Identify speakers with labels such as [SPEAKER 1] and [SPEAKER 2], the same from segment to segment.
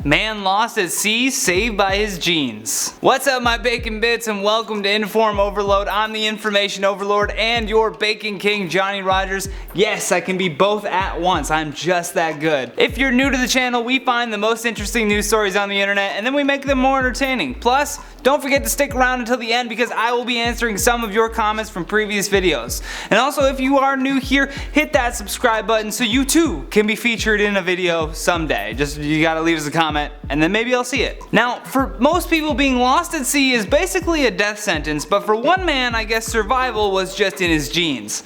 [SPEAKER 1] Man lost at sea, saved by his jeans. What's up my bacon bits and welcome to InformOverload. I'm the information overlord and your bacon king Johnny Rogers. Yes, I can be both at once. I'm just that good. If you're new to the channel, we find the most interesting news stories on the internet and then we make them more entertaining. Plus, don't forget to stick around until the end because I will be answering some of your comments from previous videos. And also, if you are new here, hit that subscribe button so you too can be featured in a video someday. Just you gotta leave us a comment and then maybe I'll see it. Now, for most people, being lost at sea is basically a death sentence, but for one man, I guess survival was just in his genes.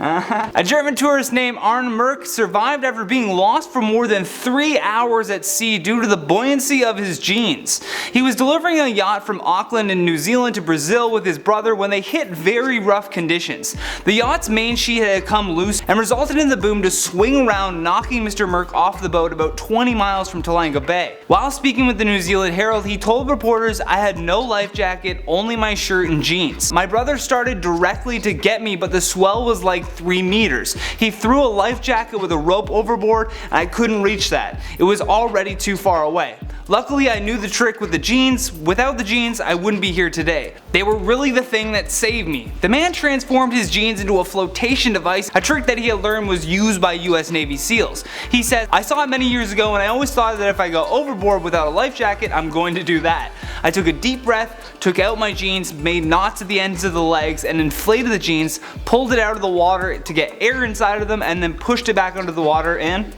[SPEAKER 1] A German tourist named Arne Merck survived after being lost for more than 3 hours at sea due to the buoyancy of his genes. He was delivering a yacht from Auckland in New Zealand to Brazil with his brother when they hit very rough conditions. The yacht's main sheet had come loose and resulted in the boom to swing around, knocking Mr. Merck off the boat about 20 miles from Talanga Bay. While speaking with the New Zealand Herald, he told reporters, "I had no life jacket, only my shirt and jeans. My brother started directly to get me, but the swell was like 3 meters. He threw a life jacket with a rope overboard and I couldn't reach that. It was already too far away. Luckily I knew the trick with the jeans. Without the jeans I wouldn't be here today. They were really the thing that saved me." The man transformed his jeans into a flotation device, a trick that he had learned was used by US Navy SEALs. He said, "I saw it many years ago and I always thought that if I go overboard without a life jacket, I'm going to do that. I took a deep breath, took out my jeans, made knots at the ends of the legs and inflated the jeans, pulled it out of the water to get air inside of them and then pushed it back under the water and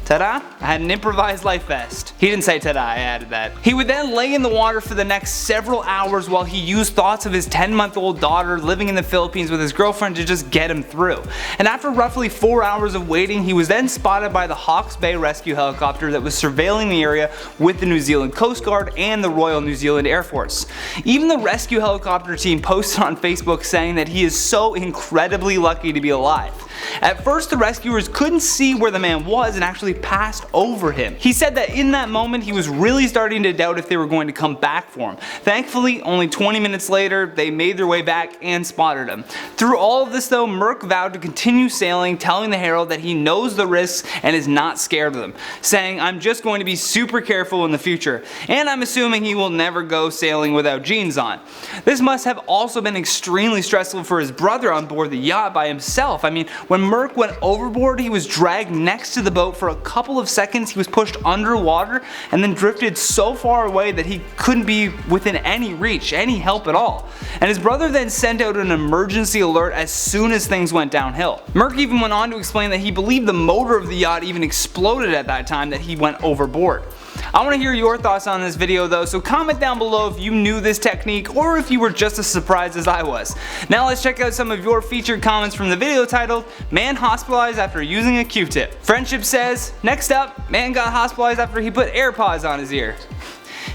[SPEAKER 1] ta-da, I had an improvised life vest." He didn't say ta-da, I added that. He would then lay in the water for the next several hours while he used thoughts of his 10-month-old daughter living in the Philippines with his girlfriend to just get him through. And after roughly 4 hours of waiting, he was then spotted by the Hawke's Bay rescue helicopter that was surveilling the area with the New Zealand Coast Guard and the Royal New Zealand Air Force. Even the rescue helicopter team posted on Facebook saying that he is so incredibly lucky to be alive. At first, the rescuers couldn't see where the man was and actually passed over him. He said that in that moment he was really starting to doubt if they were going to come back for him. Thankfully, only 20 minutes later, they made their way back and spotted him. Through all of this though, Merck vowed to continue sailing, telling the Herald that he knows the risks and is not scared of them, saying, "I'm just going to be super careful in the future, and I'm assuming he will never go sailing without jeans on." This must have also been extremely stressful for his brother on board the yacht by himself. I mean, when Merck went overboard, he was dragged next to the boat for a couple of seconds. He was pushed underwater and then drifted so far away that he couldn't be within any reach, any help at all. And his brother then sent out an emergency alert as soon as things went downhill. Merck even went on to explain that he believed the motor of the yacht even exploded at that time that he went overboard. I want to hear your thoughts on this video though, so comment down below if you knew this technique or if you were just as surprised as I was. Now let's check out some of your featured comments from the video titled, "Man Hospitalized After Using a Q-Tip." Friendship says, "Next up, man got hospitalized after he put AirPods on his ear."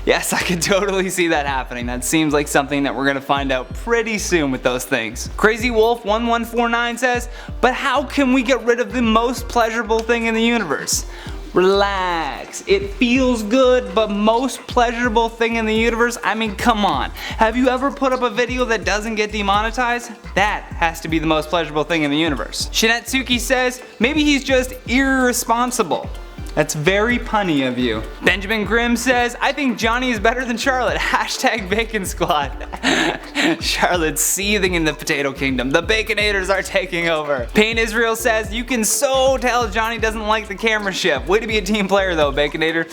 [SPEAKER 1] Yes, I could totally see that happening. That seems like something that we're gonna find out pretty soon with those things. Crazy Wolf 1149 says, "But how can we get rid of the most pleasurable thing in the universe?" Relax. It feels good, but most pleasurable thing in the universe? I mean, come on. Have you ever put up a video that doesn't get demonetized? That has to be the most pleasurable thing in the universe. Shinetsuki says, "Maybe he's just irresponsible." That's very punny of you. Benjamin Grimm says, "I think Johnny is better than Charlotte. Hashtag Bacon Squad." Charlotte's seething in the potato kingdom. The Baconators are taking over. Payne Israel says, "You can so tell Johnny doesn't like the camera shift. Way to be a team player though, Baconator."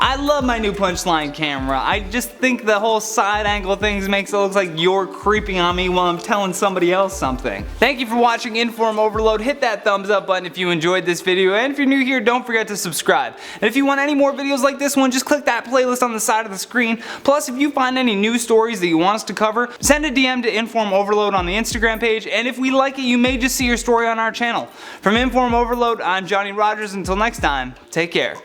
[SPEAKER 1] I love my new punchline camera. I just think the whole side angle things makes it look like you're creeping on me while I'm telling somebody else something. Thank you for watching InformOverload. Hit that thumbs up button if you enjoyed this video, and if you're new here, don't forget to subscribe. And if you want any more videos like this one, just click that playlist on the side of the screen. Plus, if you find any news stories that you want us to cover, send a DM to InformOverload on the Instagram page, and if we like it, you may just see your story on our channel. From InformOverload, I'm Johnny Rogers. Until next time, take care.